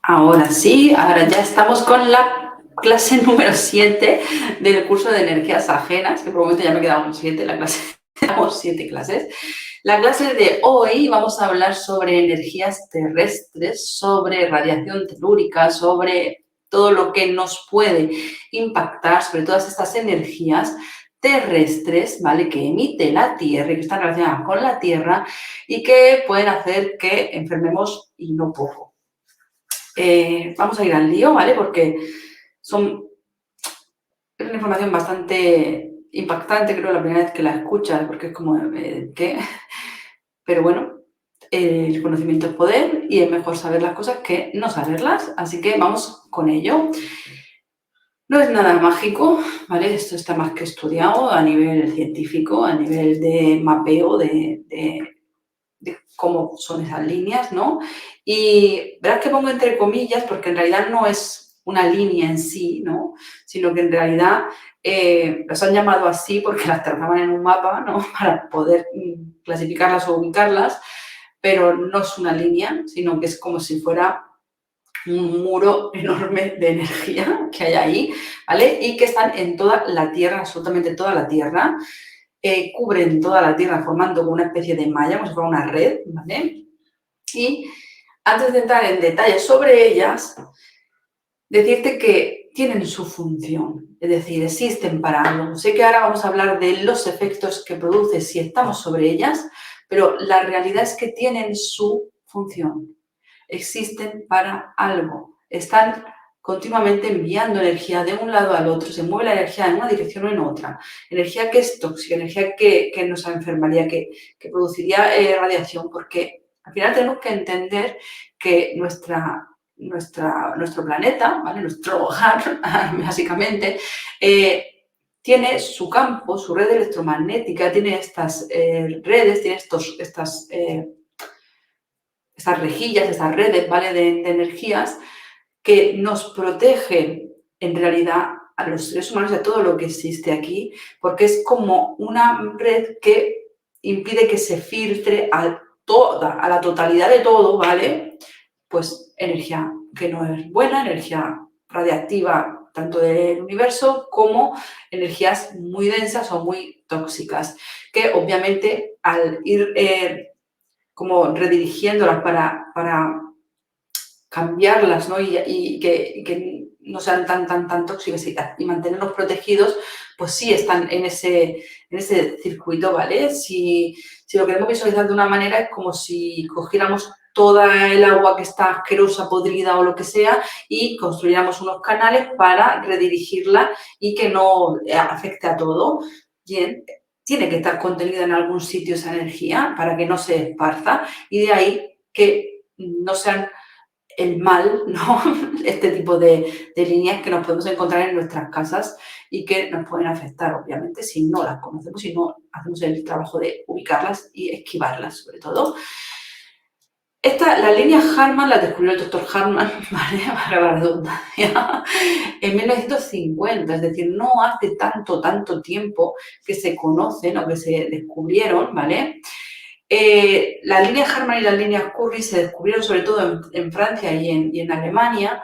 Ahora sí, ahora ya estamos con la clase número 7 del curso de energías ajenas, que por el momento ya me quedaban 7, la clase, tenemos 7 clases. La clase de hoy vamos a hablar sobre energías terrestres, sobre radiación telúrica, sobre todo lo que nos puede impactar, sobre todas estas energías terrestres, ¿vale? Que emite la Tierra y que están relacionadas con la Tierra y que pueden hacer que enfermemos y no poco. Vamos a ir al lío, ¿vale? Porque es una información bastante impactante, creo, la primera vez que la escuchas, porque es como, ¿qué? Pero bueno, el conocimiento es poder y es mejor saber las cosas que no saberlas, así que vamos con ello. No es nada mágico, ¿vale? Esto está más que estudiado a nivel científico, a nivel de mapeo de cómo son esas líneas, ¿no? Y verás que pongo entre comillas porque en realidad no es una línea en sí, ¿no? Sino que en realidad los han llamado así porque las transforman en un mapa, ¿no? Para poder clasificarlas o ubicarlas, pero no es una línea, sino que es como si fuera un muro enorme de energía que hay ahí, ¿vale? Y que están en toda la Tierra, absolutamente toda la Tierra. Cubren toda la Tierra formando una especie de malla, como si fuera una red, ¿vale? Y antes de entrar en detalles sobre ellas, decirte que tienen su función, es decir, existen para algo. Sé que ahora vamos a hablar de los efectos que produce si estamos sobre ellas, pero la realidad es que tienen su función. Existen para algo. Están continuamente enviando energía de un lado al otro, se mueve la energía en una dirección o en otra, energía que es tóxica, energía que nos enfermaría, que produciría radiación, porque al final tenemos que entender que nuestro planeta, ¿vale? Nuestro hogar, básicamente, tiene su campo, su red electromagnética, tiene estas redes, tiene estas rejillas, estas redes, ¿vale? De energías que nos protegen en realidad a los seres humanos y a todo lo que existe aquí, porque es como una red que impide que se filtre a la totalidad de todo, ¿vale? Pues energía que no es buena, energía radiactiva tanto del universo como energías muy densas o muy tóxicas, que obviamente al ir como redirigiéndolas para cambiarlas, ¿no? Y que no sean tan tóxicas y mantenerlos protegidos, pues sí están en ese circuito, ¿vale? Si lo queremos visualizar de una manera, es como si cogiéramos toda el agua que está asquerosa, podrida o lo que sea, y construyéramos unos canales para redirigirla y que no afecte a todo. Bien, tiene que estar contenida en algún sitio esa energía para que no se esparza y de ahí que no sean el mal, ¿no? Este tipo de líneas que nos podemos encontrar en nuestras casas y que nos pueden afectar, obviamente, si no las conocemos, si no hacemos el trabajo de ubicarlas y esquivarlas, sobre todo. La línea Hartmann la descubrió el doctor Hartmann, ¿vale? Para la redundancia, en 1950, es decir, no hace tanto tiempo que se conocen o que se descubrieron, ¿vale? La línea Hartmann y la línea Curry se descubrieron sobre todo en Francia y en Alemania,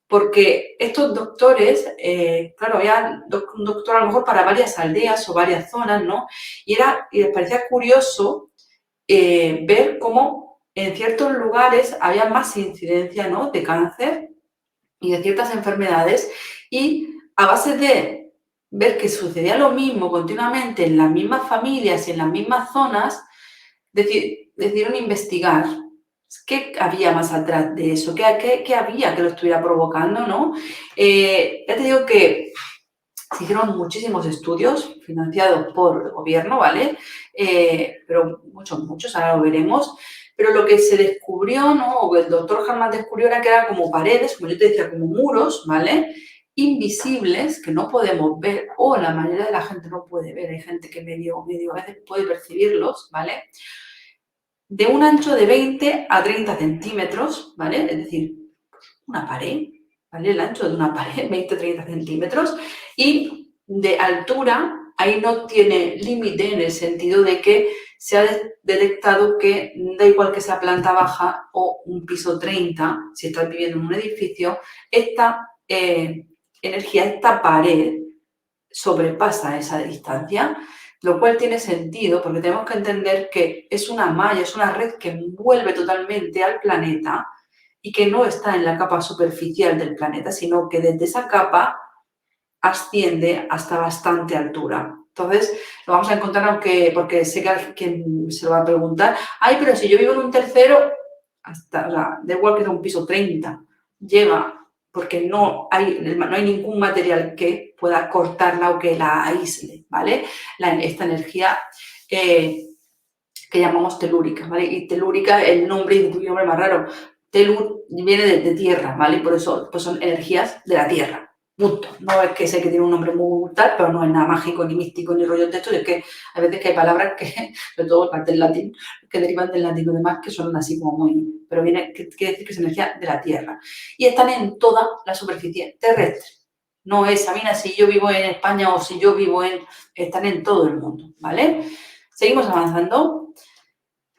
porque estos doctores, claro, había un doctor a lo mejor para varias aldeas o varias zonas, ¿no? Y les parecía curioso ver cómo en ciertos lugares había más incidencia, ¿no? De cáncer y de ciertas enfermedades, y a base de ver que sucedía lo mismo continuamente en las mismas familias y en las mismas zonas, decidieron investigar qué había más atrás de eso, qué había que lo estuviera provocando, ¿no? Ya te digo que se hicieron muchísimos estudios financiados por el gobierno, ¿vale? Pero muchos, ahora lo veremos. Pero lo que se descubrió, ¿no? O el doctor Hartmann descubrió era que eran como paredes, como yo te decía, como muros, ¿vale? Invisibles, que no podemos ver, o la mayoría de la gente no puede ver. Hay gente que medio a veces puede percibirlos, ¿vale? De un ancho de 20 a 30 centímetros, ¿vale? Es decir, una pared, ¿vale? El ancho de una pared, 20-30 centímetros, y de altura, ahí no tiene límite en el sentido de que se ha detectado que da igual que sea planta baja o un piso 30, si estás viviendo en un edificio, esta energía, esta pared sobrepasa esa distancia, lo cual tiene sentido porque tenemos que entender que es una malla, es una red que envuelve totalmente al planeta y que no está en la capa superficial del planeta, sino que desde esa capa asciende hasta bastante altura. Entonces, lo vamos a encontrar, aunque, porque sé que quien se lo va a preguntar, ay, pero si yo vivo en un tercero, hasta, o sea, da igual que sea un piso 30, llega, porque no hay ningún material que pueda cortarla o que la aísle, ¿vale? Esta energía que llamamos telúrica, ¿vale? Y telúrica, el nombre, un nombre más raro, telur viene de tierra, ¿vale? Y por eso pues son energías de la tierra. Punto. No es que sé que tiene un nombre muy tal, pero no es nada mágico, ni místico, ni rollo de esto. Es que hay veces que hay palabras que, sobre todo parte del latín, que derivan del latín y demás, que son así como muy... Pero quiere decir que es energía de la tierra. Y están en toda la superficie terrestre. No es, Sabina, si yo vivo en España o si yo vivo en... Están en todo el mundo, ¿vale? Seguimos avanzando.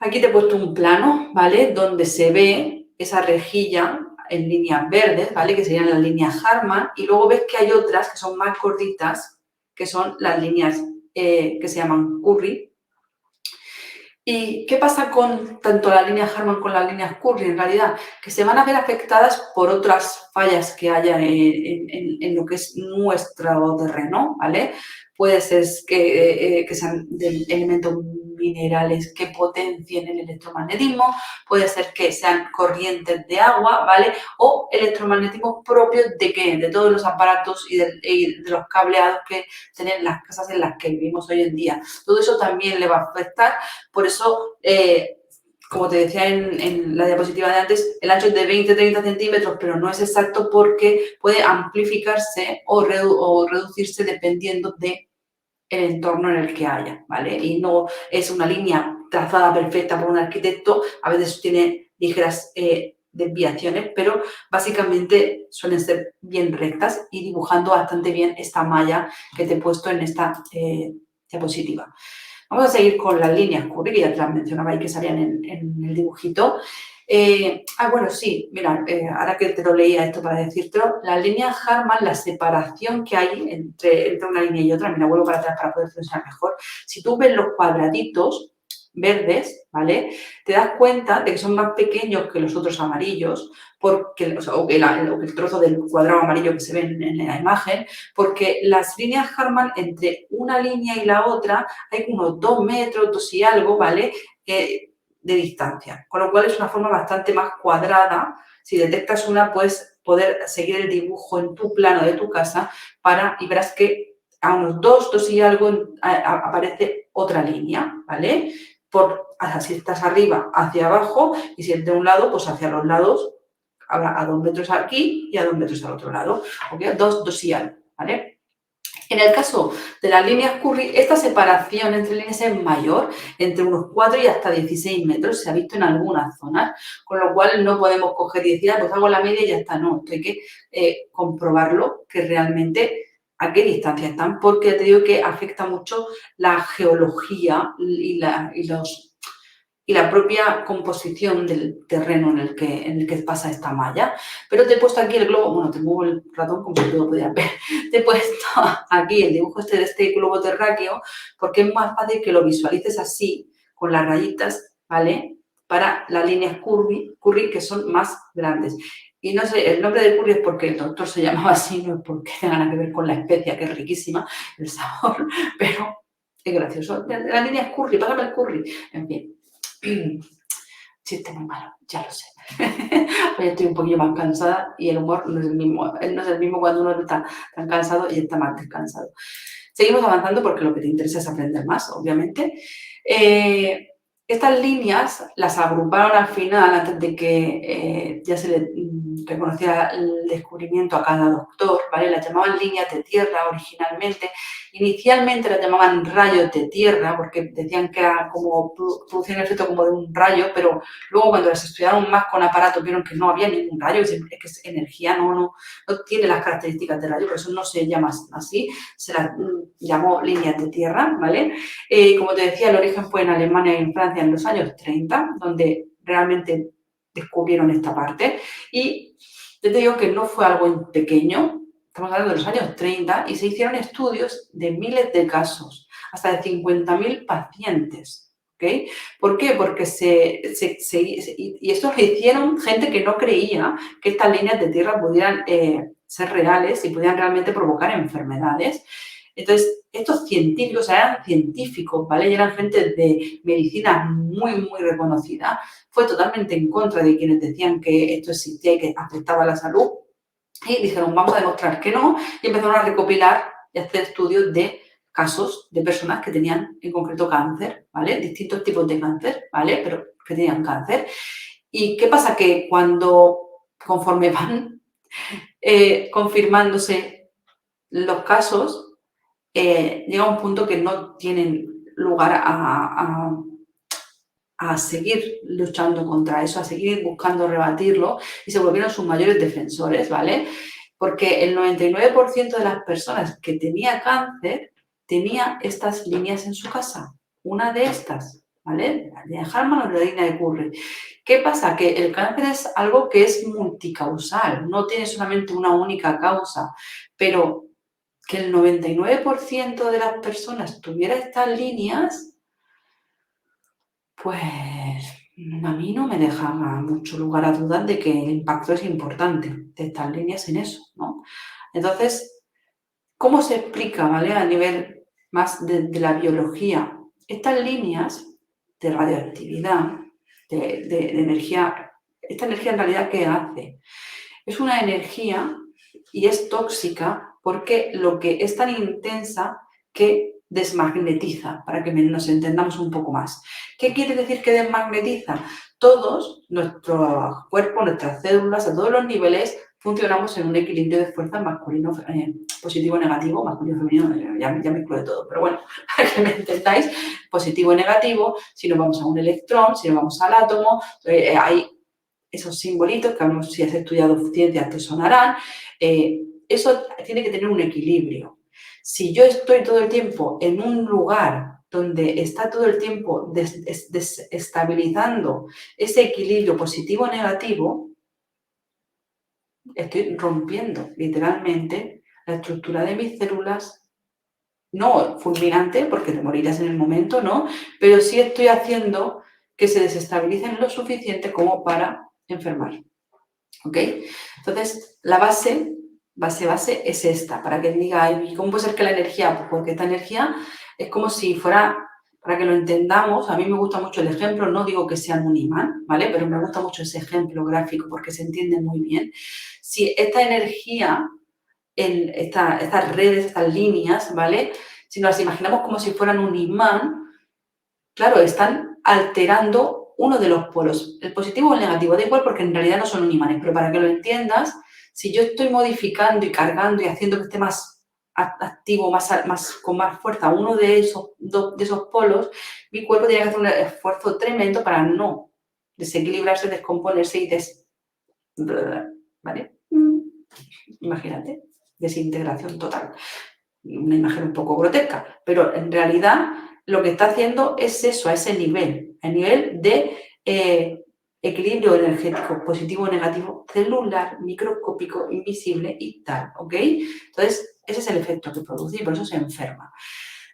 Aquí te he puesto un plano, ¿vale? Donde se ve esa rejilla en líneas verdes, ¿vale? Que serían las líneas Hartmann. Y luego ves que hay otras que son más cortitas, que son las líneas que se llaman Curry. ¿Y qué pasa con tanto las líneas Hartmann como las líneas Curry? En realidad, que se van a ver afectadas por otras fallas que haya en lo que es nuestro terreno, ¿vale? Puede ser que sean de elementos minerales que potencien el electromagnetismo, puede ser que sean corrientes de agua, ¿vale? O electromagnetismo propio de ¿qué? De todos los aparatos y de los cableados que tienen las casas en las que vivimos hoy en día. Todo eso también le va a afectar. Por eso, como te decía en la diapositiva de antes, el ancho es de 20-30 centímetros, pero no es exacto porque puede amplificarse o reducirse dependiendo del entorno en el que haya, ¿vale? Y no es una línea trazada perfecta por un arquitecto, a veces tiene ligeras desviaciones, pero básicamente suelen ser bien rectas y dibujando bastante bien esta malla que te he puesto en esta diapositiva. Vamos a seguir con las líneas Curry, que ya te las mencionaba ahí que salían en el dibujito. Bueno, sí, mira, ahora que te lo leía esto para decírtelo, las líneas Hartmann, la separación que hay entre una línea y otra, mira, vuelvo para atrás para poder funcionar mejor. Si tú ves los cuadraditos verdes, ¿vale? Te das cuenta de que son más pequeños que los otros amarillos, porque, o que el trozo del cuadrado amarillo que se ve en la imagen, porque las líneas Hartmann entre una línea y la otra hay unos 2 metros, 2 y algo, ¿vale? De distancia, con lo cual es una forma bastante más cuadrada. Si detectas una, puedes poder seguir el dibujo en tu plano de tu casa y verás que a unos 2 y algo aparece otra línea, ¿vale? Si estás arriba, hacia abajo, y si es de un lado, pues hacia los lados, a 2 metros aquí y a 2 metros al otro lado, ¿ok? 2 y algo, ¿vale? En el caso de las líneas Curry, esta separación entre líneas es mayor, entre unos 4 y hasta 16 metros, se ha visto en algunas zonas, con lo cual no podemos coger y decir, pues hago la media y ya está, no, esto hay que comprobarlo, que realmente a qué distancia están, porque te digo que afecta mucho la geología y la propia composición del terreno en el que pasa esta malla. Pero te he puesto aquí el globo, bueno, te muevo el ratón como si tú lo pudieras ver, te he puesto aquí el dibujo de este globo terráqueo porque es más fácil que lo visualices así, con las rayitas, ¿vale? Para las líneas Curry, que son más grandes. Y no sé, el nombre de curry es porque el doctor se llamaba así, no es porque tenga nada que ver con la especia, que es riquísima, el sabor, pero es gracioso. Las líneas Curry, pásame el curry, en fin. Chiste muy malo, ya lo sé. Hoy estoy un poquillo más cansada y el humor no es el mismo. No es el mismo cuando uno está tan cansado y está más descansado. Seguimos avanzando porque lo que te interesa es aprender más, obviamente. Estas líneas las agruparon al final, antes de que ya se le reconocía el descubrimiento a cada doctor, ¿vale? Las llamaban líneas de tierra originalmente. Inicialmente las llamaban rayos de tierra porque decían que era como, producían el efecto como de un rayo, pero luego cuando las estudiaron más con aparatos vieron que no había ningún rayo, es que es energía, no tiene las características de rayo, por eso no se llama así, se las llamó líneas de tierra, ¿vale? Como te decía, el origen fue en Alemania y en Francia en los años 30, donde realmente descubrieron esta parte. Y yo te digo que no fue algo pequeño, estamos hablando de los años 30, y se hicieron estudios de miles de casos, hasta de 50.000 pacientes. ¿Okay? ¿Por qué? Porque y esto lo hicieron gente que no creía que estas líneas de tierra pudieran ser reales y pudieran realmente provocar enfermedades. Entonces, estos científicos eran científicos, ¿vale? Y eran gente de medicina muy, muy reconocida. Fue totalmente en contra de quienes decían que esto existía y que afectaba a la salud. Y dijeron, vamos a demostrar que no. Y empezaron a recopilar y hacer estudios de casos de personas que tenían en concreto cáncer, ¿vale? Distintos tipos de cáncer, ¿vale? Pero que tenían cáncer. ¿Y qué pasa? Que conforme van confirmándose los casos, llega un punto que no tienen lugar a seguir luchando contra eso, a seguir buscando rebatirlo, y se volvieron sus mayores defensores, ¿vale? Porque el 99% de las personas que tenía cáncer tenía estas líneas en su casa, una de estas, ¿vale? La de Harman o la línea de Curry. ¿Qué pasa? Que el cáncer es algo que es multicausal, no tiene solamente una única causa, pero que el 99% de las personas tuviera estas líneas, pues a mí no me deja mucho lugar a dudas de que el impacto es importante de estas líneas en eso, ¿no? Entonces, ¿cómo se explica, ¿vale? A nivel más de la biología, estas líneas de radioactividad, de energía, esta energía en realidad, ¿qué hace? Es una energía y es tóxica porque lo que es tan intensa que desmagnetiza, para que nos entendamos un poco más. ¿Qué quiere decir que desmagnetiza? Todos, nuestro cuerpo, nuestras células, a todos los niveles, funcionamos en un equilibrio de fuerzas masculino, positivo, negativo, masculino, femenino, ya mezclo de todo, pero bueno, para que me entendáis, positivo y negativo, si nos vamos a un electrón, si nos vamos al átomo, hay esos simbolitos que si has estudiado ciencias te sonarán, eso tiene que tener un equilibrio. Si yo estoy todo el tiempo en un lugar donde está todo el tiempo desestabilizando ese equilibrio positivo-negativo, estoy rompiendo literalmente la estructura de mis células, no fulminante, porque te morirás en el momento, ¿no? Pero sí estoy haciendo que se desestabilicen lo suficiente como para enfermar. ¿Ok? Entonces, la base es esta, para que diga, ¿y cómo puede ser que la energía? Pues porque esta energía es como si fuera, para que lo entendamos, a mí me gusta mucho el ejemplo, no digo que sean un imán, ¿vale? Pero me gusta mucho ese ejemplo gráfico porque se entiende muy bien. Si esta energía, estas redes, estas líneas, ¿vale? Si nos las imaginamos como si fueran un imán, claro, están alterando uno de los polos, el positivo o el negativo, da igual porque en realidad no son un imanes, pero para que lo entiendas, si yo estoy modificando y cargando y haciendo que esté más activo, con más fuerza uno de esos polos, mi cuerpo tiene que hacer un esfuerzo tremendo para no desequilibrarse, descomponerse y ¿vale? Imagínate, desintegración total. Una imagen un poco grotesca, pero en realidad lo que está haciendo es eso, a ese nivel, a nivel de equilibrio energético, positivo o negativo, celular, microscópico, invisible y tal, ¿ok? Entonces, ese es el efecto que produce y por eso se enferma.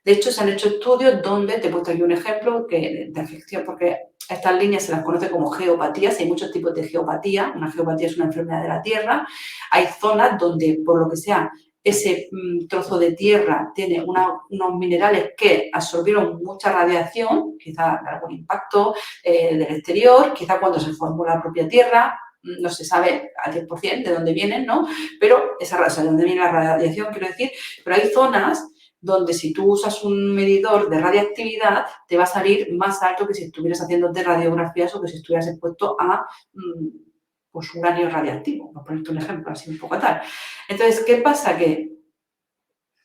De hecho, se han hecho estudios donde, te he puesto aquí un ejemplo de afección, porque estas líneas se las conoce como geopatías, hay muchos tipos de geopatía, una geopatía es una enfermedad de la tierra, hay zonas donde, por lo que sea, ese trozo de tierra tiene unos minerales que absorbieron mucha radiación, quizá de algún impacto del exterior, quizá cuando se formó la propia tierra, no se sabe al 100% de dónde vienen, ¿no? Pero de dónde viene la radiación, quiero decir, pero hay zonas donde si tú usas un medidor de radiactividad te va a salir más alto que si estuvieras haciéndote radiografías o que si estuvieras expuesto a pues uranio radiactivo, por ponerte un ejemplo así un poco tal. Entonces, ¿qué pasa? Que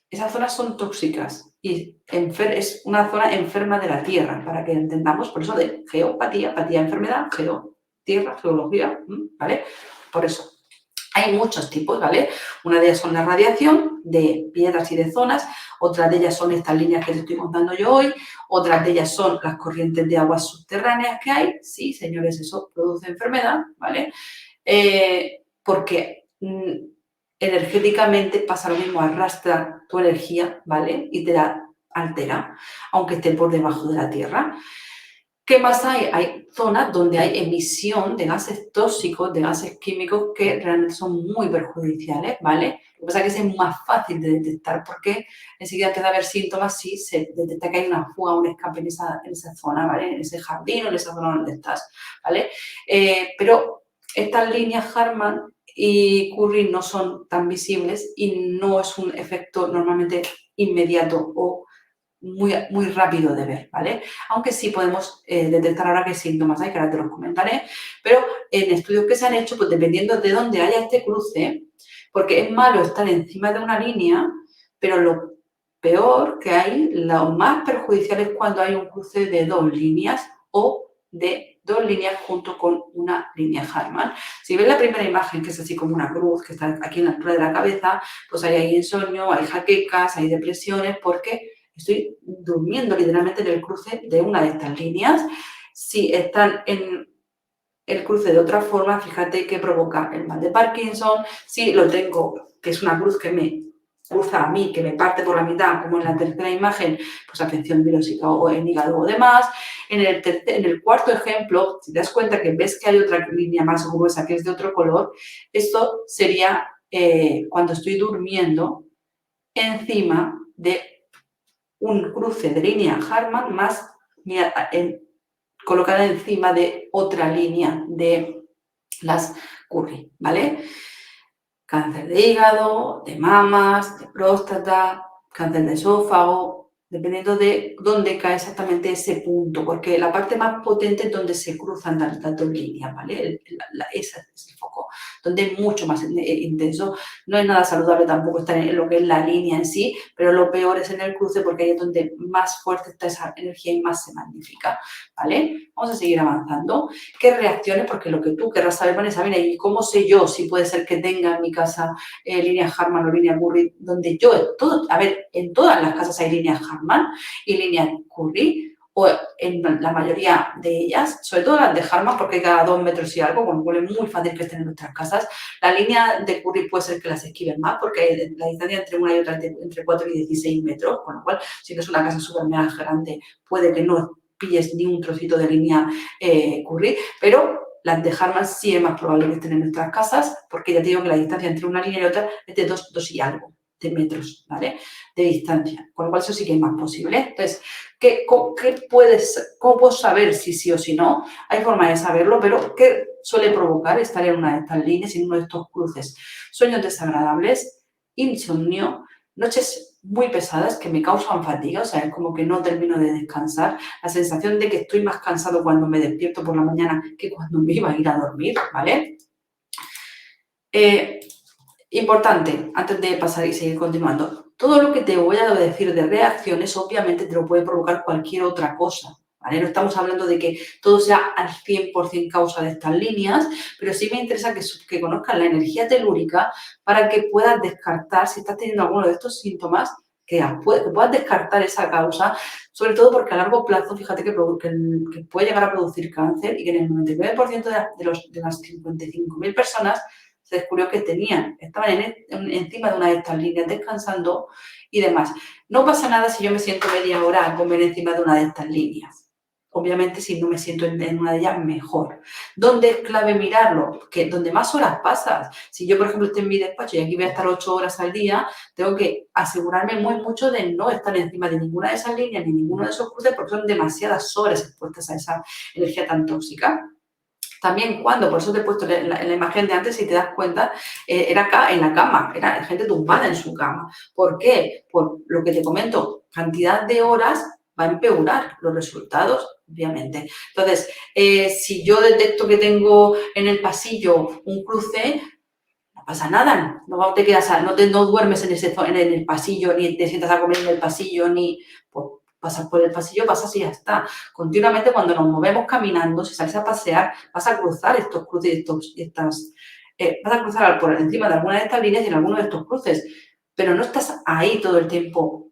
esas zonas son tóxicas y es una zona enferma de la Tierra, para que entendamos, por eso de geopatía, patía, enfermedad, tierra, geología, ¿vale? Por eso. Hay muchos tipos, ¿vale? Una de ellas son la radiación de piedras y de zonas, otras de ellas son estas líneas que te estoy contando yo hoy, otras de ellas son las corrientes de aguas subterráneas que hay. Sí, señores, eso produce enfermedad, ¿vale? Porque energéticamente pasa lo mismo, arrastra tu energía, ¿vale? Y te la altera, aunque esté por debajo de la Tierra. ¿Qué más hay? Hay zonas donde hay emisión de gases tóxicos, de gases químicos que realmente son muy perjudiciales, ¿vale? Lo que pasa es que es más fácil de detectar porque enseguida empieza a haber síntomas si se detecta que hay una fuga o un escape en esa zona, ¿vale? En ese jardín o en esa zona donde estás, ¿vale? Pero estas líneas Hartmann y Curry no son tan visibles y no es un efecto normalmente inmediato o muy rápido de ver, ¿vale? Aunque sí podemos detectar ahora qué síntomas hay, que ahora te los comentaré, pero en estudios que se han hecho, pues dependiendo de dónde haya este cruce, porque es malo estar encima de una línea, pero lo peor que hay, lo más perjudicial es cuando hay un cruce de dos líneas o de dos líneas junto con una línea Hartmann. Si ves la primera imagen, que es así como una cruz, que está aquí en la altura de la cabeza, pues hay insomnio, hay jaquecas, hay depresiones, porque estoy durmiendo literalmente en el cruce de una de estas líneas. Si están en el cruce de otra forma, fíjate que provoca el mal de Parkinson. Si lo tengo, que es una cruz que me cruza a mí, que me parte por la mitad, como en la tercera imagen, pues afección virósica o en hígado o demás. En el cuarto ejemplo, si te das cuenta que ves que hay otra línea más gruesa que es de otro color, esto sería cuando estoy durmiendo encima de un cruce de línea Hartmann más colocada encima de otra línea de las Curry, ¿vale? Cáncer de hígado, de mamas, de próstata, cáncer de esófago, dependiendo de dónde cae exactamente ese punto, porque la parte más potente es donde se cruzan las dos líneas, ¿vale? Ese es el foco, donde es mucho más intenso. No es nada saludable tampoco estar en lo que es la línea en sí, pero lo peor es en el cruce porque ahí es donde más fuerte está esa energía y más se magnifica, ¿vale? Vamos a seguir avanzando. ¿Qué reacciones? Porque lo que tú querrás saber, Vanessa, mira, ¿y cómo sé yo si puede ser que tenga en mi casa línea Hartmann o línea Curry? Donde yo, en todas las casas hay líneas Hartmann y línea Curry, o en la mayoría de ellas, sobre todo las de Hartmann, porque cada 2 metros y algo, con lo cual es muy fácil que estén en nuestras casas. La línea de Curry puede ser que las esquiven más, porque la distancia entre una y otra es entre 4 y 16 metros, con lo cual, si no es una casa súper mega grande, puede que no pilles ni un trocito de línea Curry, pero las de Hartmann sí es más probable que estén en nuestras casas, porque ya te digo que la distancia entre una línea y otra es de 2 y algo de metros, ¿vale? De distancia, con lo cual eso sí que es más posible. Entonces, ¿cómo puedo saber si sí o si no? Hay forma de saberlo, pero ¿qué suele provocar estar en una de estas líneas, en uno de estos cruces? Sueños desagradables, insomnio, noches muy pesadas que me causan fatiga, o sea, es como que no termino de descansar, la sensación de que estoy más cansado cuando me despierto por la mañana que cuando me iba a ir a dormir, ¿vale? Importante, antes de pasar y seguir continuando, todo lo que te voy a decir de reacciones obviamente te lo puede provocar cualquier otra cosa, ¿vale? No estamos hablando de que todo sea al 100% causa de estas líneas, pero sí me interesa que conozcas la energía telúrica para que puedas descartar, si estás teniendo alguno de estos síntomas, que puedas descartar esa causa, sobre todo porque a largo plazo, fíjate que puede llegar a producir cáncer y que en el 99% de las 55.000 personas se descubrió que estaban encima de una de estas líneas descansando y demás. No pasa nada si yo me siento media hora a comer encima de una de estas líneas. Obviamente, si no me siento en una de ellas, mejor. ¿Dónde es clave mirarlo? Que donde más horas pasas. Si yo, por ejemplo, estoy en mi despacho y aquí voy a estar 8 horas al día, tengo que asegurarme mucho de no estar encima de ninguna de esas líneas ni ninguno de esos cruces porque son demasiadas horas expuestas a esa energía tan tóxica. También cuando, por eso te he puesto en la imagen de antes, si te das cuenta, era acá en la cama, era gente tumbada en su cama. ¿Por qué? Por lo que te comento, cantidad de horas, va a empeorar los resultados, obviamente. Entonces, si yo detecto que tengo en el pasillo un cruce, no pasa nada, no te quedas, no duermes en el pasillo, ni te sientas a comer en el pasillo, ni pues, pasas por el pasillo, pasas y ya está. Continuamente cuando nos movemos caminando, si sales a pasear, vas a cruzar estos cruces vas a cruzar por encima de alguna de estas líneas y en alguno de estos cruces, pero no estás ahí todo el tiempo,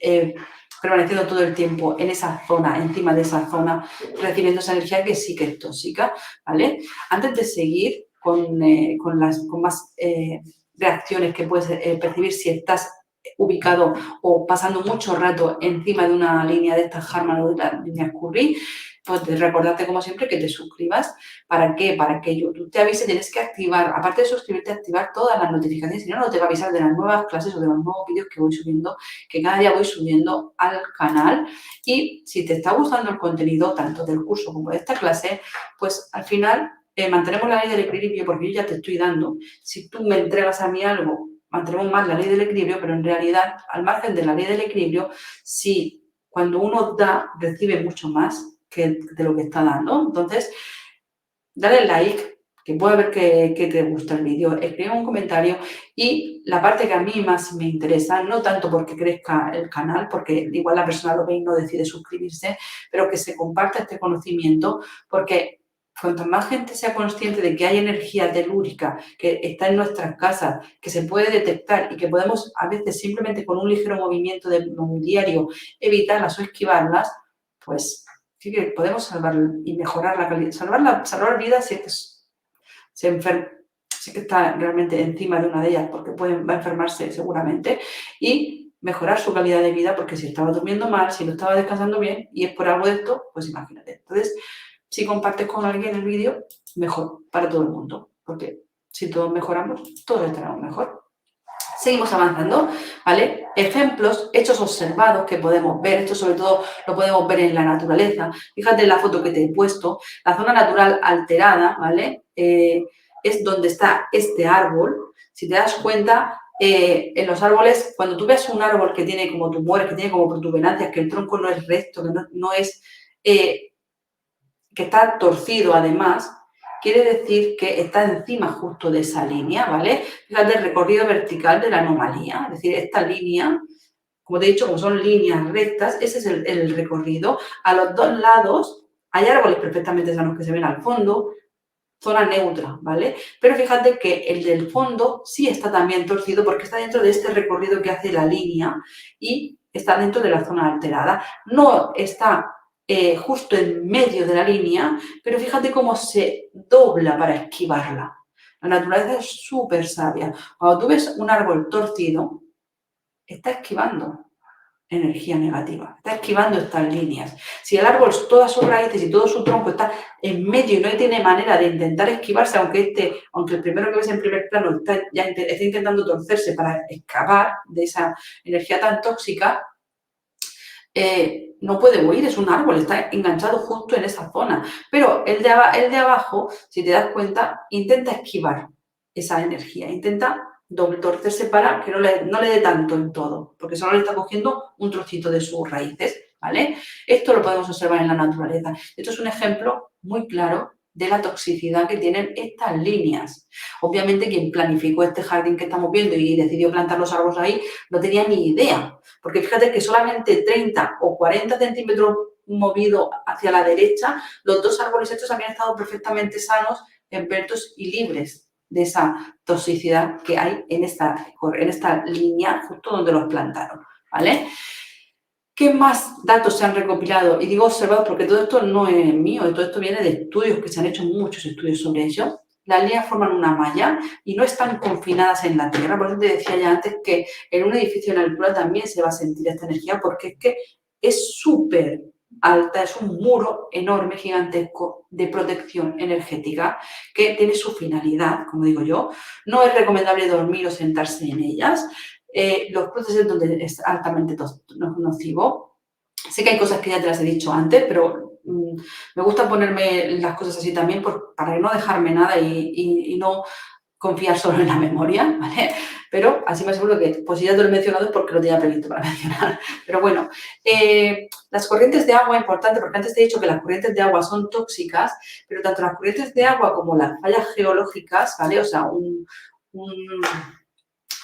permaneciendo todo el tiempo en esa zona, encima de esa zona, recibiendo esa energía que sí que es tóxica, ¿vale? Antes de seguir con más reacciones que puedes percibir si estás ubicado o pasando mucho rato encima de una línea de estas Harman o de las líneas Curry, pues recordarte como siempre que te suscribas. ¿Para qué? Para que YouTube te avise, tienes que activar, aparte de suscribirte, activar todas las notificaciones, si no, no te va a avisar de las nuevas clases o de los nuevos vídeos que voy subiendo, que cada día voy subiendo al canal. Y si te está gustando el contenido, tanto del curso como de esta clase, pues al final mantenemos la ley del equilibrio porque yo ya te estoy dando. Si tú me entregas a mí algo, mantenemos más la ley del equilibrio, pero en realidad, al margen de la ley del equilibrio, si cuando uno da, recibe mucho más que de lo que está dando. Entonces, dale like, que pueda ver que te gusta el vídeo, escribe un comentario y la parte que a mí más me interesa, no tanto porque crezca el canal, porque igual la persona lo ve y no decide suscribirse, pero que se comparta este conocimiento, porque cuanto más gente sea consciente de que hay energía telúrica que está en nuestras casas, que se puede detectar y que podemos a veces simplemente con un ligero movimiento del mobiliario evitarlas o esquivarlas, pues sí que podemos salvar y mejorar la calidad, salvar vidas si es que sí que está realmente encima de una de ellas porque va a enfermarse seguramente y mejorar su calidad de vida porque si estaba durmiendo mal, si no estaba descansando bien y es por algo de esto, pues imagínate. Entonces, si compartes con alguien el vídeo, mejor para todo el mundo, porque si todos mejoramos, todos estaremos mejor. Seguimos avanzando, ¿vale? Ejemplos, hechos observados que podemos ver, esto sobre todo lo podemos ver en la naturaleza. Fíjate en la foto que te he puesto, la zona natural alterada, ¿vale? Es donde está este árbol. Si te das cuenta, en los árboles, cuando tú ves un árbol que tiene como tumores, que tiene como protuberancias, que el tronco no es recto, que no es, que está torcido además, quiere decir que está encima justo de esa línea, ¿vale? Fíjate el recorrido vertical de la anomalía, es decir, esta línea, como te he dicho, como son líneas rectas, ese es el recorrido. A los dos lados hay árboles perfectamente sanos que se ven al fondo, zona neutra, ¿vale? Pero fíjate que el del fondo sí está también torcido porque está dentro de este recorrido que hace la línea y está dentro de la zona alterada. No está justo en medio de la línea, pero fíjate cómo se dobla para esquivarla. La naturaleza es súper sabia. Cuando tú ves un árbol torcido, está esquivando energía negativa, está esquivando estas líneas. Si el árbol, todas sus raíces y todo su tronco está en medio y no tiene manera de intentar esquivarse, aunque el primero que ves en primer plano está intentando torcerse para escapar de esa energía tan tóxica, no puede huir, es un árbol, está enganchado justo en esa zona. Pero el de abajo, si te das cuenta, intenta esquivar esa energía, intenta torcerse para que no le dé tanto en todo, porque solo le está cogiendo un trocito de sus raíces, ¿vale? Esto lo podemos observar en la naturaleza. Esto es un ejemplo muy claro de la toxicidad que tienen estas líneas. Obviamente quien planificó este jardín que estamos viendo y decidió plantar los árboles ahí no tenía ni idea, porque fíjate que solamente 30 o 40 centímetros movido hacia la derecha, los dos árboles estos habían estado perfectamente sanos, esbeltos y libres de esa toxicidad que hay en esta línea justo donde los plantaron, ¿vale? ¿Qué más datos se han recopilado? Y digo observados porque todo esto no es mío, todo esto viene de estudios que se han hecho muchos estudios sobre ello. Las líneas forman una malla y no están confinadas en la tierra. Por eso te decía ya antes que en un edificio en altura también se va a sentir esta energía porque es que es súper alta, es un muro enorme, gigantesco de protección energética que tiene su finalidad, como digo yo. No es recomendable dormir o sentarse en ellas. Los cruces es donde es altamente nocivo. Sé que hay cosas que ya te las he dicho antes, pero me gusta ponerme las cosas así también para no dejarme nada y no confiar solo en la memoria, ¿vale? Pero así me aseguro que, pues si ya te lo he mencionado es porque lo tenía previsto para mencionar. Pero bueno, las corrientes de agua, importante, porque antes te he dicho que las corrientes de agua son tóxicas, pero tanto las corrientes de agua como las fallas geológicas, ¿vale? O sea,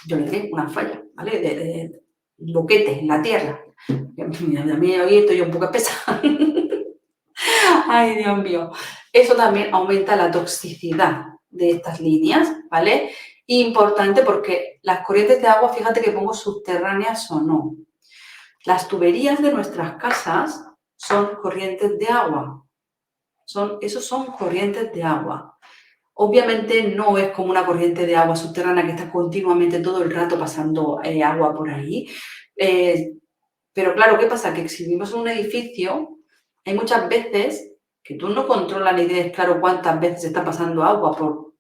yo le diré una falla, ¿vale? De un boquete en la tierra. A mí hoy estoy un poco espesa. Ay, Dios mío. Eso también aumenta la toxicidad de estas líneas, ¿vale? Importante porque las corrientes de agua, fíjate que pongo subterráneas o no. Las tuberías de nuestras casas son corrientes de agua. Esos son corrientes de agua. Obviamente no es como una corriente de agua subterránea que está continuamente todo el rato pasando agua por ahí. Pero claro, ¿qué pasa? Que si vivimos en un edificio, hay muchas veces que tú no controlas ni tienes claro cuántas veces está pasando agua.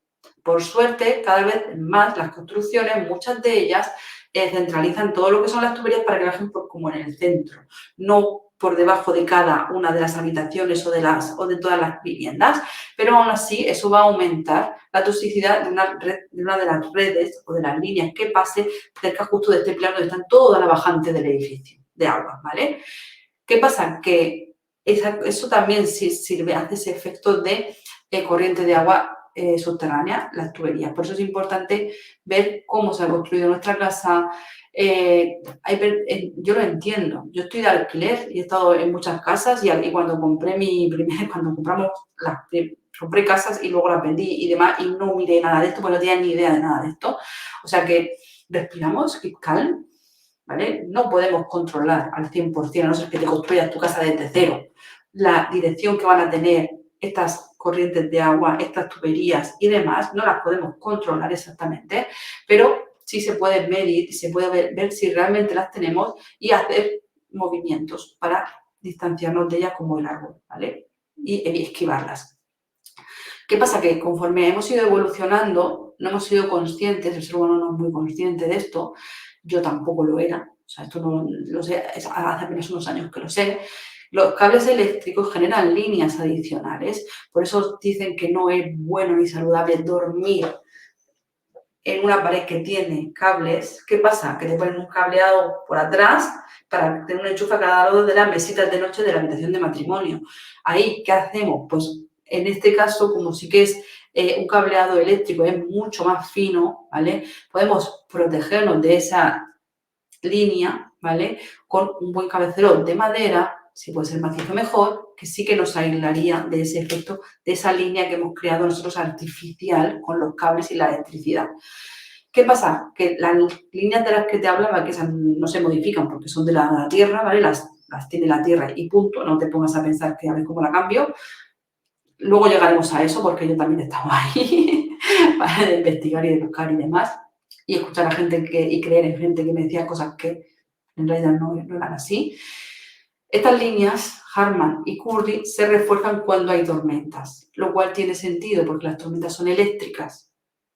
Por suerte, cada vez más las construcciones, muchas de ellas, centralizan todo lo que son las tuberías para que bajen como en el centro, no por debajo de cada una de las habitaciones o de todas las viviendas, pero aún así eso va a aumentar la toxicidad de una de las redes o de las líneas que pase cerca justo de este plano donde están toda la bajante del edificio de agua, ¿vale? ¿Qué pasa? Que eso también sirve, hace ese efecto de corriente de agua subterránea, las tuberías. Por eso es importante ver cómo se ha construido nuestra casa. Yo lo entiendo. Yo estoy de alquiler y he estado en muchas casas y cuando compré casas y luego las vendí y demás y no miré nada de esto, porque no tenía ni idea de nada de esto. O sea que respiramos, keep calm, ¿vale? No podemos controlar al 100%, a no ser que te construyas tu casa desde cero, la dirección que van a tener estas corrientes de agua, estas tuberías y demás, no las podemos controlar exactamente, pero sí se puede medir, se puede ver si realmente las tenemos y hacer movimientos para distanciarnos de ellas como el árbol, ¿vale? Y esquivarlas. ¿Qué pasa? Que conforme hemos ido evolucionando, no hemos sido conscientes, el ser humano no es muy consciente de esto, yo tampoco lo era, o sea, esto no lo sé, hace apenas unos años que lo sé. Los cables eléctricos generan líneas adicionales, por eso dicen que no es bueno ni saludable dormir en una pared que tiene cables. ¿Qué pasa? Que te ponen un cableado por atrás para tener un enchufe a cada lado de las mesitas de noche de la habitación de matrimonio. Ahí, ¿qué hacemos? Pues en este caso, como sí que es un cableado eléctrico, es mucho más fino, ¿vale? Podemos protegernos de esa línea, ¿vale? Con un buen cabecero de madera, si puede ser macizo mejor, que sí que nos aislaría de ese efecto, de esa línea que hemos creado nosotros artificial con los cables y la electricidad. ¿Qué pasa? Que las líneas de las que te hablaba, que esas no se modifican porque son de la Tierra, ¿vale? Las tiene la Tierra y punto, no te pongas a pensar que a ver cómo la cambio. Luego llegaremos a eso porque yo también estaba ahí para investigar y de buscar y demás y escuchar a gente y creer en gente que me decía cosas que en realidad no eran así. Estas líneas, Harman y Curry, se refuerzan cuando hay tormentas, lo cual tiene sentido porque las tormentas son eléctricas,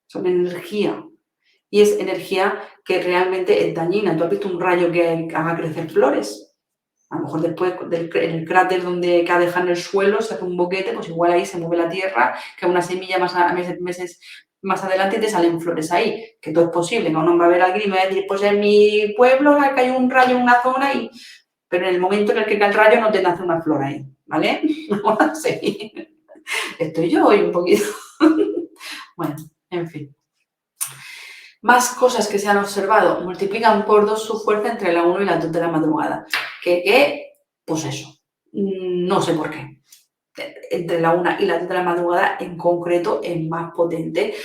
son energía y es energía que realmente es dañina. ¿Tú has visto un rayo que haga crecer flores? A lo mejor después en el cráter que ha dejado en el suelo se hace un boquete, pues igual ahí se mueve la tierra, que una semilla meses más adelante te salen flores ahí, que todo es posible, que uno va a ver a alguien y me va a decir, pues en mi pueblo ha caído un rayo en una zona, pero en el momento en el que cae el rayo no te nace una flor ahí, ¿vale? Vamos a seguir. Estoy yo hoy un poquito. Bueno, en fin. Más cosas que se han observado, multiplican por 2 su fuerza entre la 1 y la 2 de la madrugada. Pues eso, no sé por qué. Entre la 1 y la 2 de la madrugada en concreto es más potente.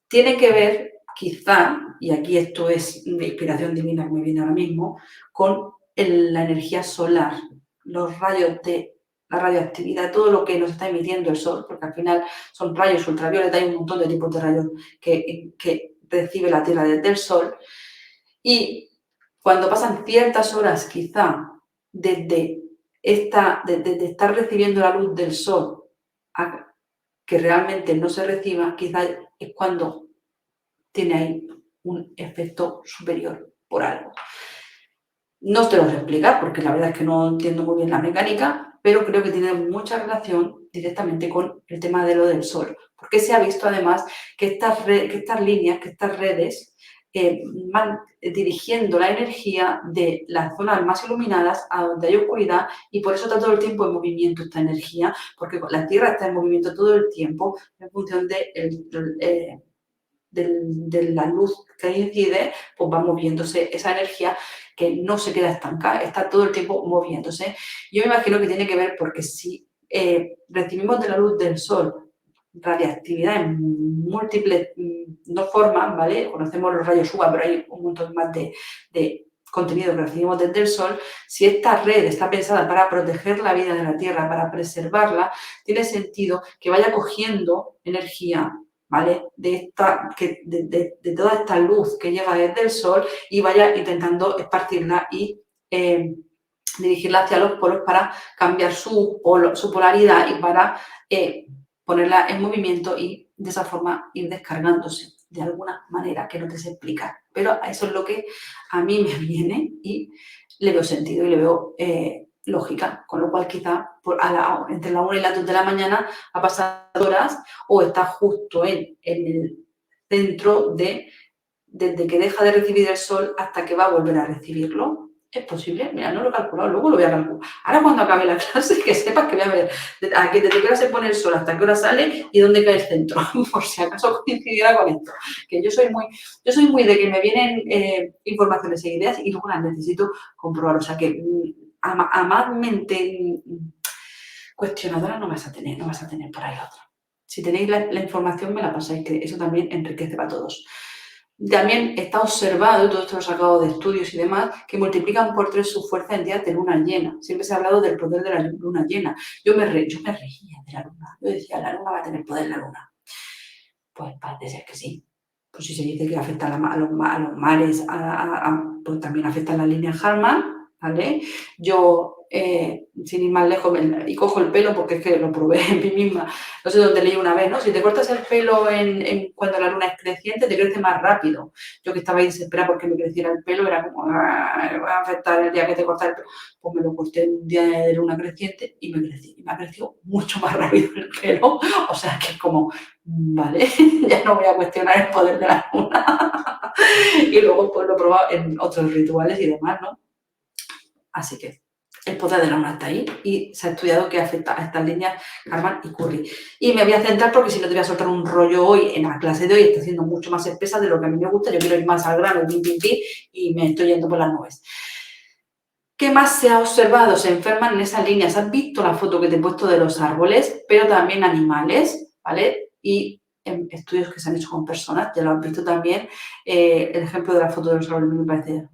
Tiene que ver, quizá, y aquí esto es de inspiración divina que me viene ahora mismo, con la energía solar, los rayos de la radioactividad, todo lo que nos está emitiendo el sol, porque al final son rayos ultravioleta, hay un montón de tipos de rayos que recibe la Tierra desde el sol. Y cuando pasan ciertas horas, quizá, desde estar recibiendo la luz del sol a que realmente no se reciba, quizá es cuando tiene ahí un efecto superior por algo. No te lo sé explicar porque la verdad es que no entiendo muy bien la mecánica, pero creo que tiene mucha relación directamente con el tema de lo del sol, porque se ha visto además que estas líneas, que estas redes van dirigiendo la energía de las zonas más iluminadas a donde hay oscuridad y por eso está todo el tiempo en movimiento esta energía, porque la Tierra está en movimiento todo el tiempo en función de la luz que incide, pues va moviéndose esa energía que no se queda estancada, está todo el tiempo moviéndose. Yo me imagino que tiene que ver porque si recibimos de la luz del sol radiactividad en múltiples no formas, ¿vale? Conocemos los rayos UVA, pero hay un montón más de contenido que recibimos desde el sol. Si esta red está pensada para proteger la vida de la Tierra, para preservarla, tiene sentido que vaya cogiendo energía, ¿vale? De toda esta luz que llega desde el sol y vaya intentando esparcirla y dirigirla hacia los polos para cambiar su polaridad y para ponerla en movimiento y de esa forma ir descargándose de alguna manera que no te sé explicar. Pero eso es lo que a mí me viene y le veo sentido y le veo lógica, con lo cual quizá entre la 1 y las 2 de la mañana ha pasado horas o está justo en el centro desde que deja de recibir el sol hasta que va a volver a recibirlo. ¿Es posible? Mira, no lo he calculado, luego lo voy a calcular. Ahora cuando acabe la clase, que sepas que voy a ver desde qué hora se pone el sol hasta qué hora sale y dónde cae el centro, por si acaso coincidiera con esto. Que yo soy muy de que me vienen informaciones e ideas y luego las necesito comprobar. O sea que a más mente cuestionadora no vas a tener por ahí otra. Si tenéis la información me la pasáis, que eso también enriquece para todos. También está observado, todo esto lo he sacado de estudios y demás, que multiplican por 3 su fuerza en días de luna llena. Siempre se ha hablado del poder de la luna llena. Yo me reía de la luna. Yo decía, la luna va a tener poder la luna. Pues parece ser que sí. Pues si se dice que afecta a los mares, pues también afecta a la línea Hartmann, ¿vale? Yo, sin ir más lejos, y cojo el pelo porque es que lo probé en mí misma. No sé dónde leí una vez, ¿no? Si te cortas el pelo cuando la luna es creciente, te crece más rápido. Yo que estaba ahí desesperada porque me creciera el pelo, era como, me va a afectar el día que te cortas el pelo. Pues me lo corté un día de luna creciente y me crecí. Y me ha crecido mucho más rápido el pelo. O sea que es como, vale, ya no voy a cuestionar el poder de la luna. Y luego pues lo he probado en otros rituales y demás, ¿no? Así que el poder de la luna está ahí y se ha estudiado que afecta a estas líneas Karman y Curry. Y me voy a centrar porque si no te voy a soltar un rollo hoy en la clase de hoy, está siendo mucho más espesa de lo que a mí me gusta, yo quiero ir más al grano, y me estoy yendo por las nubes. ¿Qué más se ha observado? Se enferman en esas líneas. ¿Has visto la foto que te he puesto de los árboles? Pero también animales, ¿vale? Y en estudios que se han hecho con personas, ya lo has visto también. El ejemplo de la foto de los árboles me parece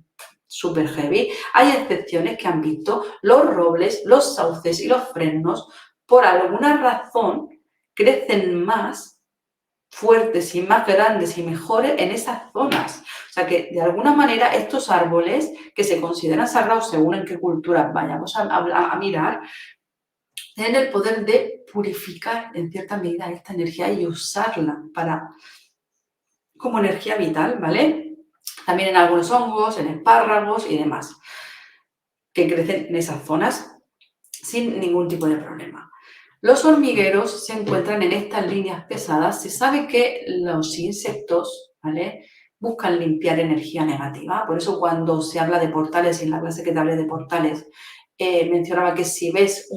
súper heavy. Hay excepciones que han visto los robles, los sauces y los fresnos, por alguna razón, crecen más fuertes y más grandes y mejores en esas zonas. O sea que, de alguna manera, estos árboles que se consideran sagrados según en qué cultura vayamos a mirar, tienen el poder de purificar en cierta medida esta energía y usarla como energía vital, ¿vale? También en algunos hongos, en espárragos y demás, que crecen en esas zonas sin ningún tipo de problema. Los hormigueros se encuentran en estas líneas pesadas. Se sabe que los insectos, ¿vale?, buscan limpiar energía negativa. Por eso cuando se habla de portales, y en la clase que te hablé de portales, mencionaba que si ves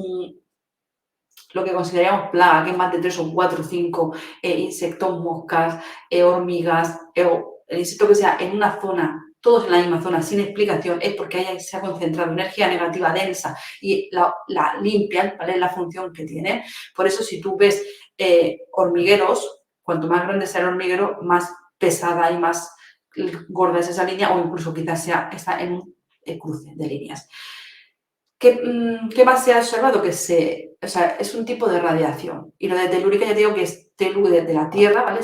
lo que consideraríamos plaga, que es más de 3 o 4 o 5 insectos, moscas, hormigas, o el insecto que sea en una zona, todos en la misma zona, sin explicación, es porque ahí se ha concentrado energía negativa densa y la limpian, ¿vale? Es la función que tiene. Por eso, si tú ves hormigueros, cuanto más grande sea el hormiguero, más pesada y más gorda es esa línea, o incluso quizás está en un cruce de líneas. ¿Qué más se ha observado? Es un tipo de radiación. Y lo de telúrica ya digo que es telú de la Tierra, ¿vale?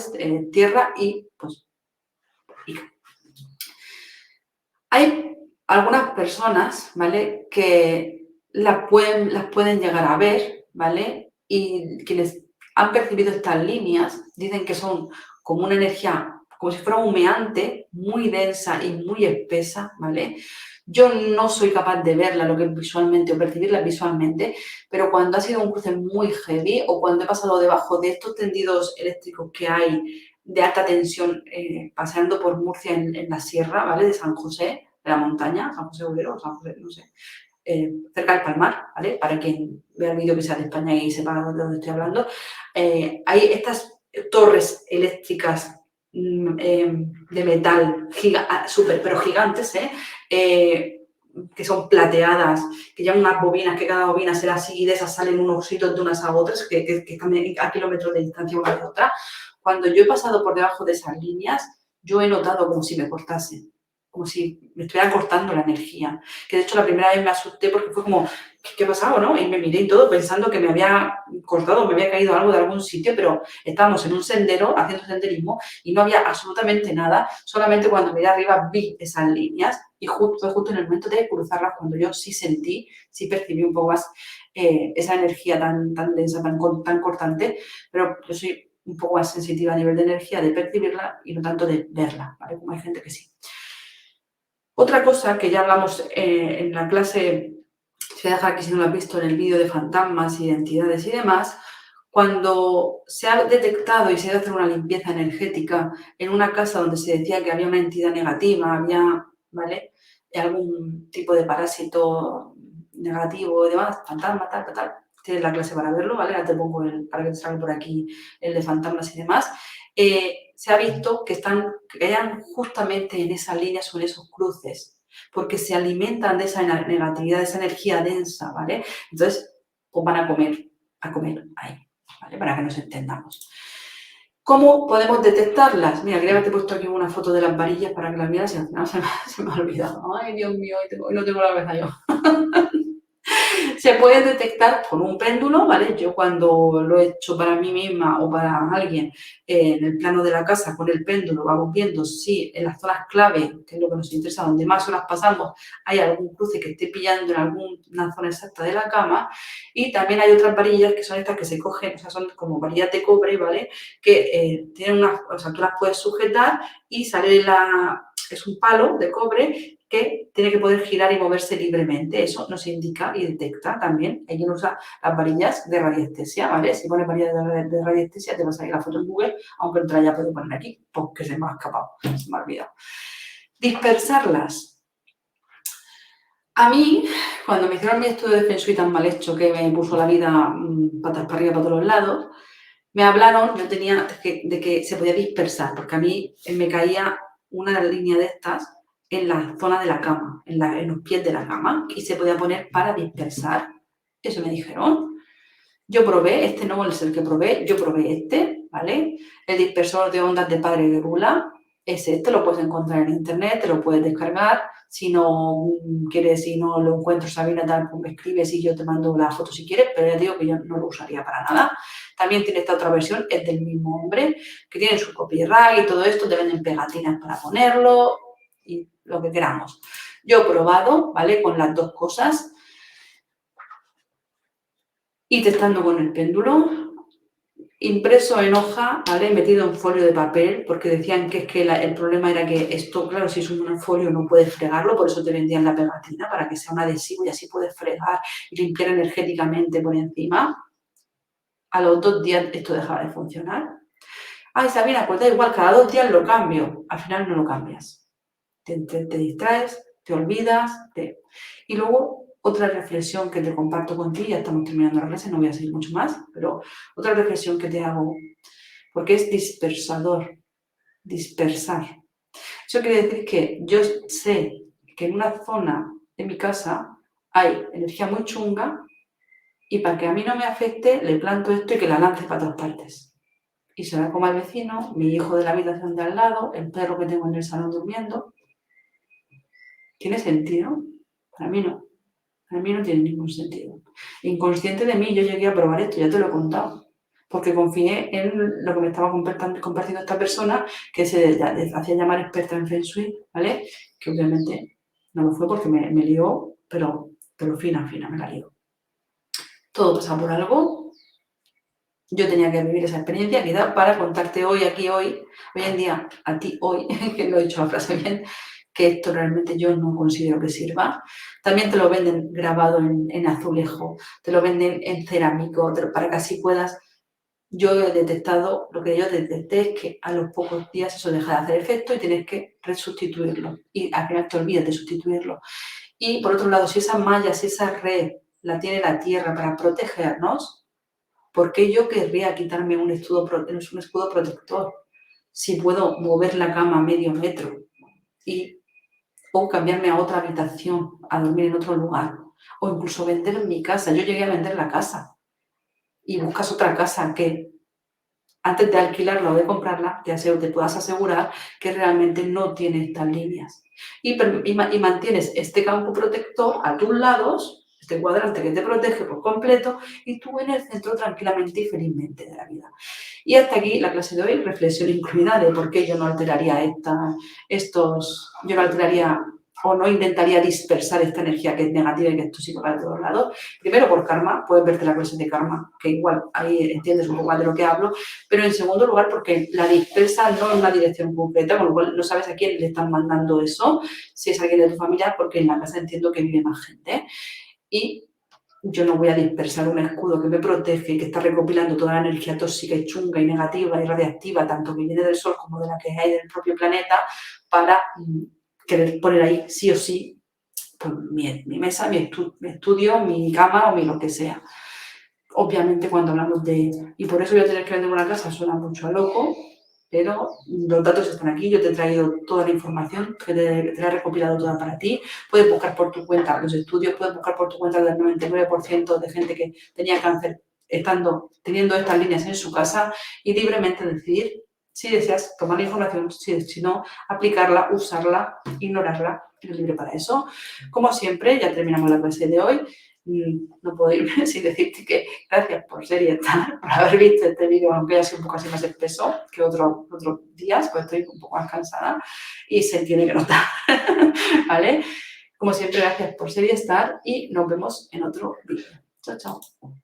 Tierra y pues. Hay algunas personas, ¿vale?, que las pueden llegar a ver, ¿vale? Y quienes han percibido estas líneas dicen que son como una energía como si fuera humeante, muy densa y muy espesa, ¿vale? Yo no soy capaz de verla lo que visualmente o percibirla visualmente, pero cuando ha sido un cruce muy heavy o cuando he pasado debajo de estos tendidos eléctricos que hay de alta tensión paseando por Murcia en la sierra, ¿vale? De San José, de la montaña, San José Obrero o San José, no sé, cerca del Palmar, ¿vale? Para quien vea el vídeo que sea de España y sepa de dónde estoy hablando. Hay estas torres eléctricas de metal súper, pero gigantes, que son plateadas, que llevan unas bobinas, que cada bobina será así y de esas salen unos hitos de unas a otras, que están a kilómetros de distancia una de otra. Cuando yo he pasado por debajo de esas líneas, yo he notado como si me cortasen, como si me estuvieran cortando la energía. Que de hecho la primera vez me asusté porque fue como, ¿qué ha pasado, no? Y me miré y todo pensando que me había cortado, me había caído algo de algún sitio, pero estábamos en un sendero haciendo senderismo y no había absolutamente nada, solamente cuando miré arriba vi esas líneas y fue justo en el momento de cruzarlas cuando yo sí sentí, sí percibí un poco más esa energía tan densa, tan cortante, pero yo soy un poco más sensitiva a nivel de energía, de percibirla y no tanto de verla, ¿vale? Como hay gente que sí. Otra cosa que ya hablamos en la clase, se deja aquí si no lo has visto en el vídeo de fantasmas, identidades y demás, cuando se ha detectado y se ha de hacer una limpieza energética en una casa donde se decía que había una entidad negativa, había, ¿vale? Algún tipo de parásito negativo y demás, fantasma, tal. Tienes la clase para verlo, ¿vale? Ahora te pongo para que te salga por aquí el de fantasmas y demás. Se ha visto que hayan justamente en esas líneas o en esos cruces, porque se alimentan de esa negatividad, de esa energía densa, ¿vale? Entonces, pues van a comer ahí, ¿vale? Para que nos entendamos. ¿Cómo podemos detectarlas? Mira, quería haberte puesto aquí una foto de las varillas para que las vieras y al final se me ha olvidado. Ay, Dios mío, hoy no tengo la cabeza yo. Se puede detectar con un péndulo, ¿vale? Yo cuando lo he hecho para mí misma o para alguien en el plano de la casa con el péndulo vamos viendo si en las zonas clave, que es lo que nos interesa, donde más horas pasamos, hay algún cruce que esté pillando en alguna zona exacta de la cama. Y también hay otras varillas que son estas que se cogen, o sea, son como varillas de cobre, ¿vale? Que tienen o sea, tú las puedes sujetar y sale es un palo de cobre que tiene que poder girar y moverse libremente. Eso nos indica y detecta también. Hay quien usa las varillas de radiestesia, ¿vale? Si pones varillas de radiestesia te va a salir la foto en Google, aunque otra ya puedo poner aquí, porque se me ha escapado, se me ha olvidado. Dispersarlas. A mí, cuando me hicieron mi estudio de Feng Shui tan mal hecho que me puso la vida patas para arriba, para todos los lados, me hablaron de que se podía dispersar, porque a mí me caía una línea de estas en la zona de la cama, en los pies de la cama, y se podía poner para dispersar. Eso me dijeron. Yo probé, este no es el que probé, yo probé este, ¿vale? El dispersor de ondas de Padre de Rula es este, lo puedes encontrar en internet, te lo puedes descargar. Si no quieres, si no lo encuentro, Sabina, tal, pues me escribes y yo te mando la foto si quieres, pero ya te digo que yo no lo usaría para nada. También tiene esta otra versión, es del mismo hombre, que tiene su copyright y todo esto, te venden pegatinas para ponerlo y lo que queramos. Yo he probado, ¿vale? Con las dos cosas y testando con el péndulo, impreso en hoja, ¿vale? Metido en folio de papel, porque decían que es que el problema era que esto, claro, si es un folio no puedes fregarlo, por eso te vendían la pegatina, para que sea un adhesivo y así puedes fregar y limpiar energéticamente por encima. A los 2 días esto dejaba de funcionar. Ay, Sabina, pues da igual, cada 2 días lo cambio. Al final no lo cambias. Te distraes, te olvidas. Y luego, otra reflexión que te comparto contigo, ya estamos terminando la clase, no voy a seguir mucho más, pero otra reflexión que te hago, porque es dispersador, dispersar. Eso quiere decir que yo sé que en una zona de mi casa hay energía muy chunga y para que a mí no me afecte, le planto esto y que la lance para todas partes. Y se la coma el vecino, mi hijo de la habitación de al lado, el perro que tengo en el salón durmiendo. ¿Tiene sentido? Para mí no. Para mí no tiene ningún sentido. Inconsciente de mí, yo llegué a probar esto, ya te lo he contado. Porque confié en lo que me estaba compartiendo esta persona, que se hacía llamar experta en Feng Shui, ¿vale? Que obviamente no lo fue porque me lió, pero fina, me la lió. Todo pasa por algo. Yo tenía que vivir esa experiencia quizás para contarte hoy, aquí, hoy en día, a ti hoy, que lo he dicho la frase bien, que esto realmente yo no considero que sirva. También te lo venden grabado en azulejo, te lo venden en cerámico, para que así puedas. Yo he detectado, lo que yo detecté es que a los pocos días eso deja de hacer efecto y tienes que resustituirlo. Y al final te olvidas de sustituirlo. Y por otro lado, si esa malla, si esa red la tiene la tierra para protegernos, ¿por qué yo querría quitarme un escudo protector si puedo mover la cama medio metro y, o cambiarme a otra habitación, a dormir en otro lugar? O incluso vender mi casa. Yo llegué a vender la casa y buscas otra casa que antes de alquilarla o de comprarla, te puedas asegurar que realmente no tiene estas líneas. Y mantienes este campo protector a tus lados, este cuadrante que te protege por completo, y tú en el centro tranquilamente y felizmente de la vida. Y hasta aquí la clase de hoy, reflexión incluida de por qué yo no alteraría yo no alteraría o no intentaría dispersar esta energía que es negativa y que es tóxica para todos lados. Primero por karma, puedes verte la clase de karma, que igual ahí entiendes un poco más de lo que hablo, pero en segundo lugar porque la dispersa no en una dirección concreta, con lo cual no sabes a quién le están mandando eso, si es alguien de tu familia, porque en la casa entiendo que vive más gente. Y yo no voy a dispersar un escudo que me protege y que está recopilando toda la energía tóxica y chunga y negativa y radiactiva, tanto que viene del Sol como de la que hay del propio planeta, para querer poner ahí sí o sí pues, mi mesa, mi estudio, mi cama o mi lo que sea. Obviamente cuando hablamos de... Y por eso voy a tener que vender una casa, suena mucho a loco, pero los datos están aquí, yo te he traído toda la información, que te la he recopilado toda para ti. Puedes buscar por tu cuenta los estudios, puedes buscar por tu cuenta del 99% de gente que tenía cáncer teniendo estas líneas en su casa y libremente decidir si deseas tomar la información, si no, aplicarla, usarla, ignorarla, eres libre para eso. Como siempre, ya terminamos la clase de hoy. No puedo irme sin decirte que gracias por ser y estar, por haber visto este vídeo, aunque haya sido un poco así más espeso que otros días, pues estoy un poco más cansada y se tiene que notar, ¿vale? Como siempre, gracias por ser y estar y nos vemos en otro vídeo. Chao, chao.